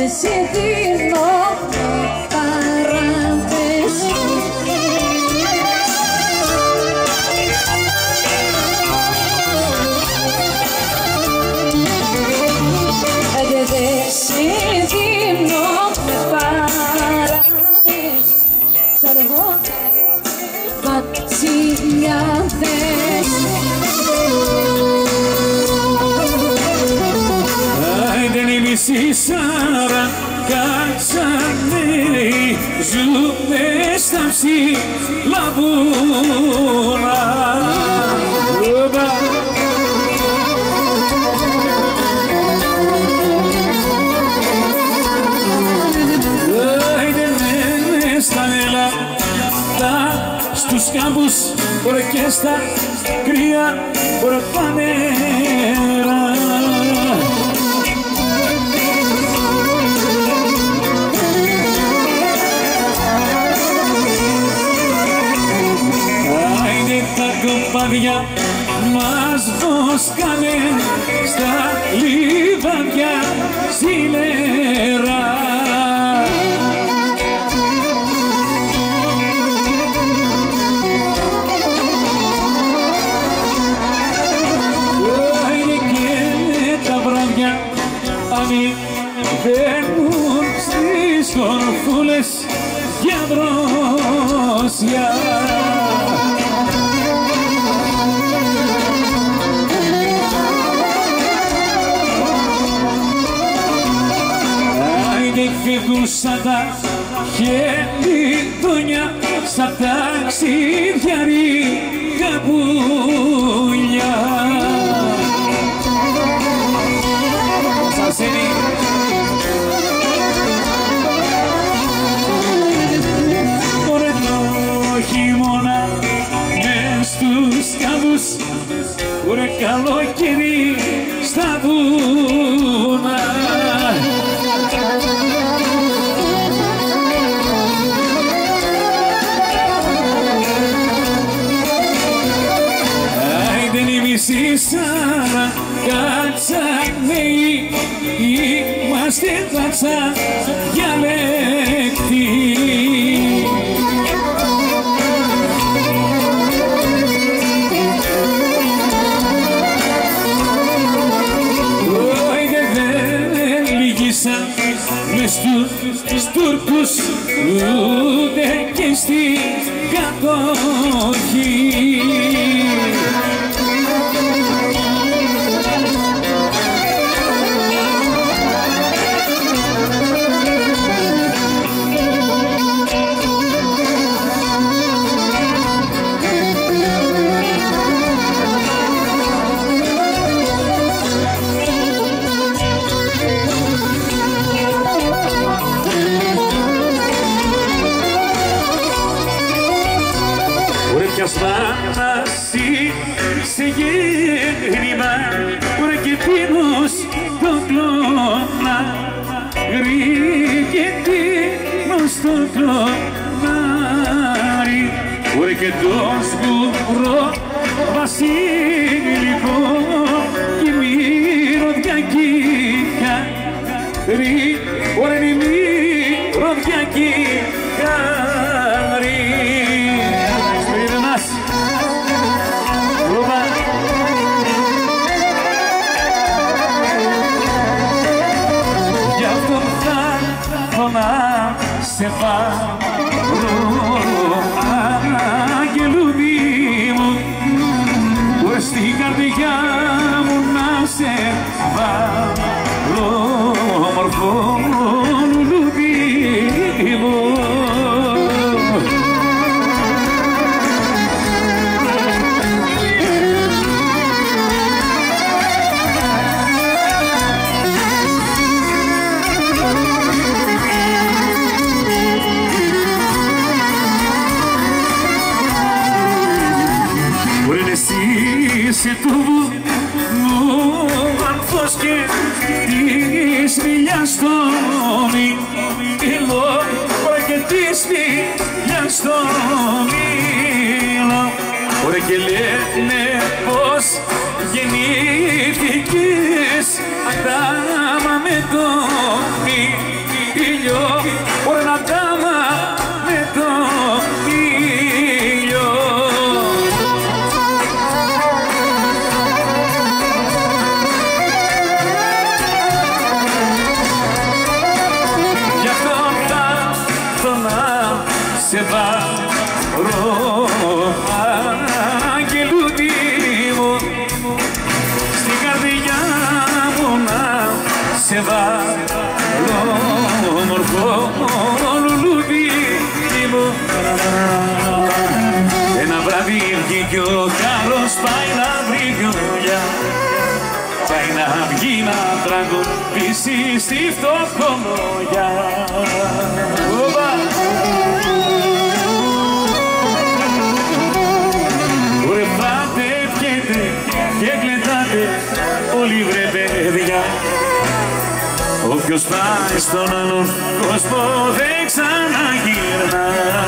εσύ δίνω παράδεση. Εσύ δίνω παράδεση. Σαργό βασιλιάδες. Άιντε η μισή σάρα κατσανέρι ζούμε στα ψηλά βουνά. Άιντε μες στα νελάτα στους κάμπους και στα κρύα πορτανέρα. Κομπάδια μας βόσκανε στα λιβάδια στη νερά. Είναι και τα βράδια ανεβαίνουν στις κορφούλες για δρόσια. Φεύγουν σαν τα χελιδόνια στα ταξιδιάρικα πουλιά. Σας είναι ωραία το χειμώνα μες στους κάμπους, ωραία καλοκαίρι στα βουνά. Σάρα κατσανέοι είμαστε τάτσα διαλέκτοι. Όιδε δεν λυγίσαν μες στους Τούρκους ούτε και στην κατοχή. Σπάναση σε γέννημα, ωραία και πίνους το κλώνα, γρή και πίνους το κλώναρι, ωραία και το σκουρό βασίλικο και μυρωδιακή χαρή, ωραία η μυρωδιακή χαρή. Γι' αυτό θα σε πάρω αγγελούδι μου, στην καρδιά μου να σε βάλω μορφό λουλούδι μου. Σε του βουνού ανθός και της μιλιάς στο μήλο, ωραία και της μιλιάς στο μήλο, ωραία και λένε πως γεννήθηκες αντάμα με το μήλο. Ξαδίρκει κι ο καλός πάει να βρει δουλειά. Πάει να βγει να τραγουδήσει στη φτωχομογιά. Ωρε πάτε, πιέτε και κλετάτε όλοι βρε παιδιά. Όποιος πάει στον άλλον κόσμο δεν ξαναγυρνά.